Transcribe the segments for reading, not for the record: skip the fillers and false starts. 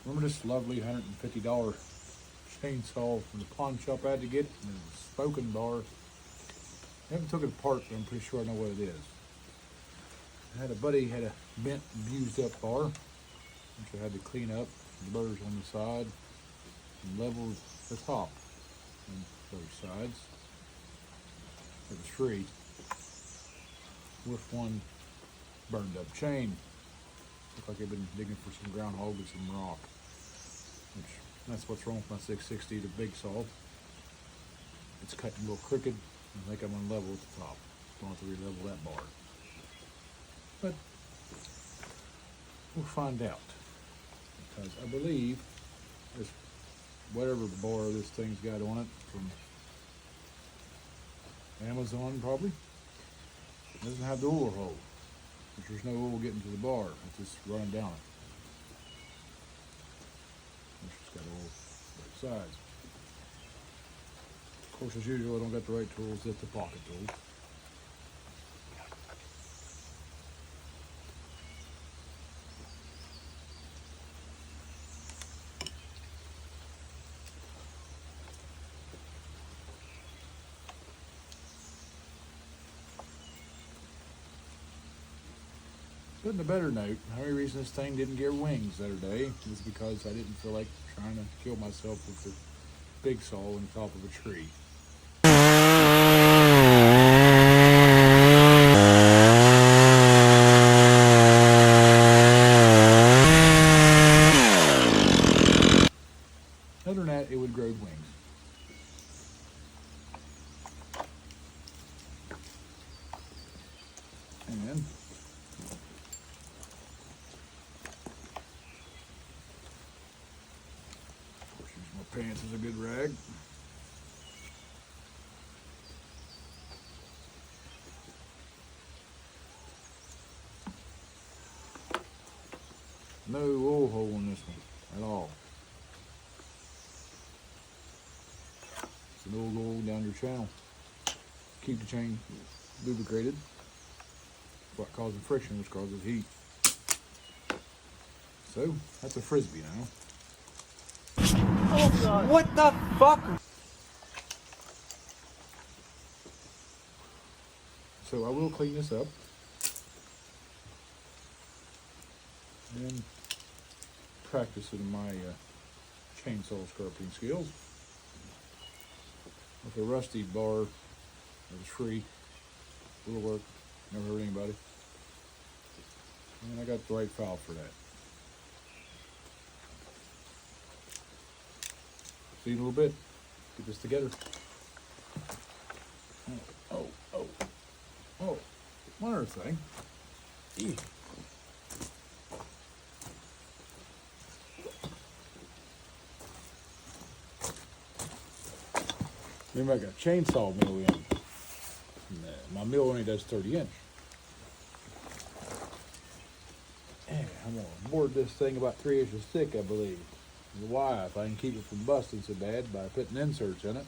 Remember this lovely $150 chainsaw from the pawn shop I had to get? And a spoken bar. I haven't took it apart, but I'm pretty sure I know what it is. I had a buddy had a bent, used up bar, which I had to clean up. The burrs on the side and level the top on both sides. It was free with one burned up chain. Looked like they'd been digging for some groundhog and some rock. Which, that's what's wrong with my 660, the big saw. It's cutting a little crooked. I think I'm gonna level at the top. Don't have to re-level that bar. But we'll find out. Because I believe this, whatever bar this thing's got on it, from Amazon probably, it doesn't have the oil hole. Which there's no oil getting to the bar, it's just running down it. It's got oil both sides. Of course, as usual, I don't got the right tools, it's the pocket tool. But on a better note, the only reason this thing didn't get wings the other day is because I didn't feel like trying to kill myself with the big saw on top of a tree. Other than that, it would grow wings. And my pants is a good rag. No oil hole in this one at all. It's an oil going down your channel. Keep the chain lubricated. What causes friction, which causes heat. So that's a frisbee now. Oh God. What the fuck? So I will clean this up and practice it in my chainsaw scarping skills. With a rusty bar that was free, will work, never hurt anybody. And I got the right file for that. See you in a little bit. Get this together. Oh, one other thing. Eek. Remember, I got a chainsaw mill in. My mill only does 30 inch. And I'm gonna board this thing about 3 inches thick, I believe. Why? If I can keep it from busting so bad by putting inserts in it,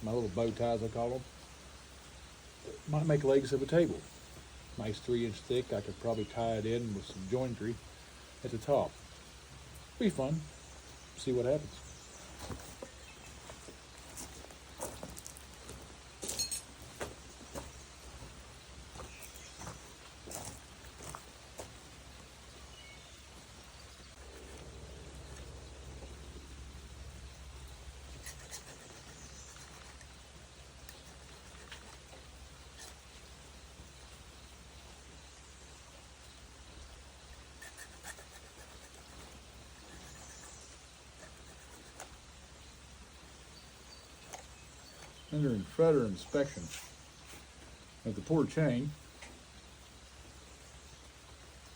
my little bow ties I call them, might make legs of a table. Nice 3 inch thick. I could probably tie it in with some jointry at the top. Be fun. See what happens. Under further inspection of the poor chain,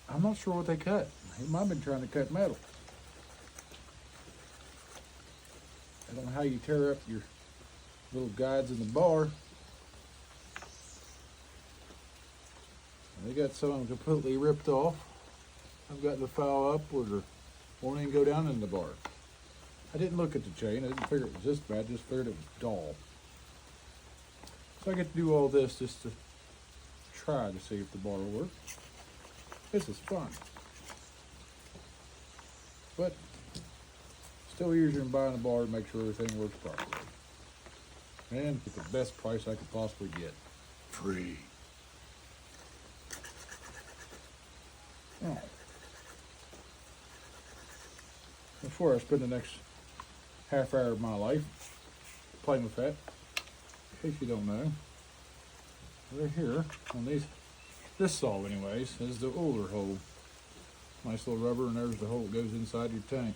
I'm not sure what they cut. He might have been trying to cut metal. I don't know how you tear up your little guides in the bar. They got some of them completely ripped off. I've got the file up where it won't even go down in the bar. I didn't look at the chain. I didn't figure it was this bad. I just figured it was dull. So I get to do all this just to try to see if the bar will work. This is fun. But still easier than buying a bar to make sure everything works properly. And get the best price I could possibly get. Free. Alright. Before I spend the next half hour of my life playing with that, in case you don't know, right here on this saw anyways, is the oiler hole. Nice little rubber, and there's the hole that goes inside your tank.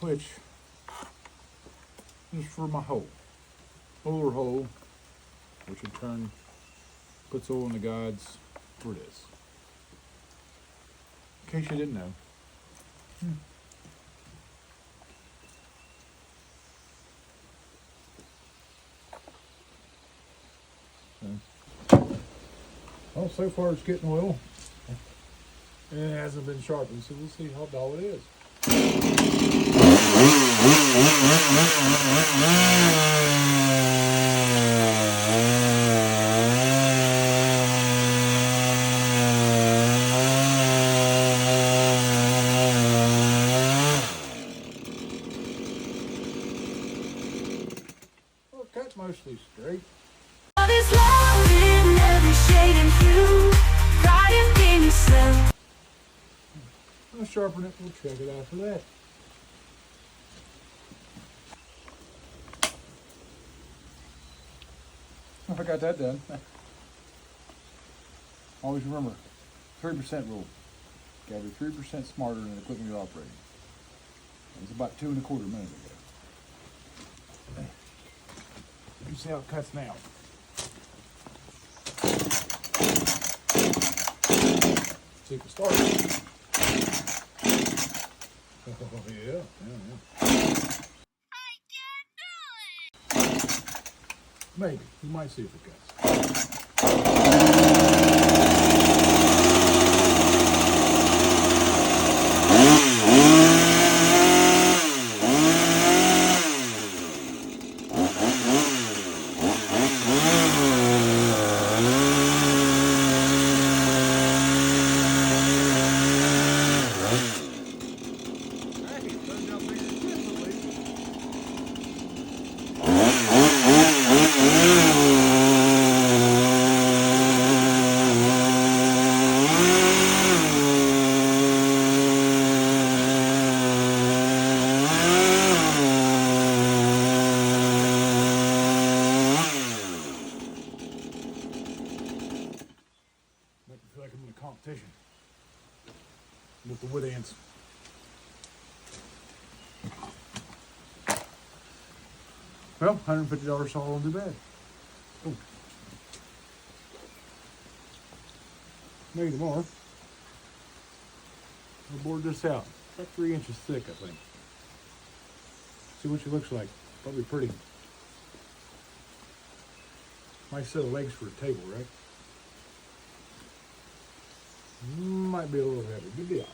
Which is for my hole. Oiler hole, which in turn puts oil in the guides for this. In case you didn't know. Well, so far it's getting oil. And it hasn't been sharpened, so we'll see how dull it is. Well, cut mostly straight. Love is love in every shade and hue. Pride in yourself. I'll sharpen it. We'll check it after that. I got that done. Always remember, 3% rule. You gotta be 3% smarter than the equipment you're operating. It was about 2¼ minutes ago. You see how it cuts now. See if it starts. Oh, yeah. I can't do it. Maybe. You might see if it cuts. Make me feel like I'm in a competition with the wood ants. Well, $150 saw won't do bad. Oh. Maybe tomorrow. I'll board this out. About 3 inches thick, I think. See what she looks like. Probably pretty. Nice set of legs for a table, right? Might be a little heavy. Good deal.